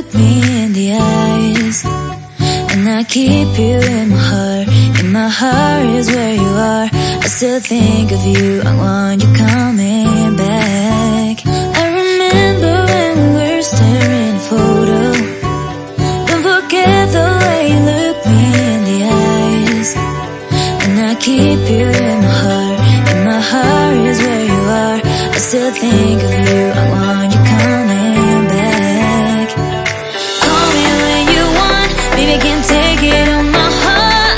look me in the eyes, and I keep you in my heart. In my heart is where you are. I still think of you, I want you coming back. I remember when we were staring at a photo. Don't forget the way you look me in the eyes, and I keep you in my heart. In my heart is where you are. I still think of you, I want you coming back. Call me when you want, baby, I can't take it on my heart.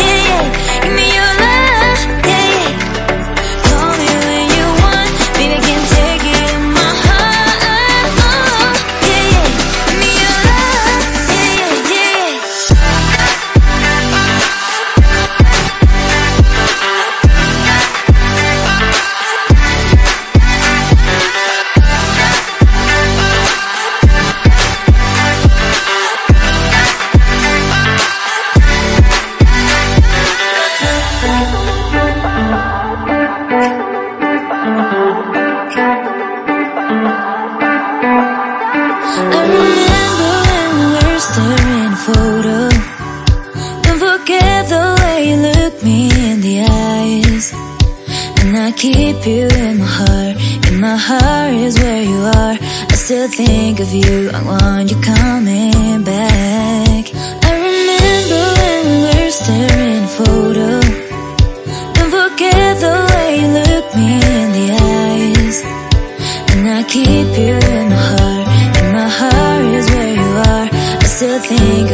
Yeah, yeah, give me your love, yeah, yeah. Call me when you want, baby, I can't take it on my heart. Yeah, yeah, give me your love, yeah, yeah, yeah. I remember when we were staring at a photo. Don't forget the way you look me in the eyes, and I keep you in my heart. In my heart is where you are. I still think of you, I want you coming back. I remember when we were staring at a photo. Don't forget the way you look me in the eyes, and I keep you in my heart. In my heart is where you are. I still think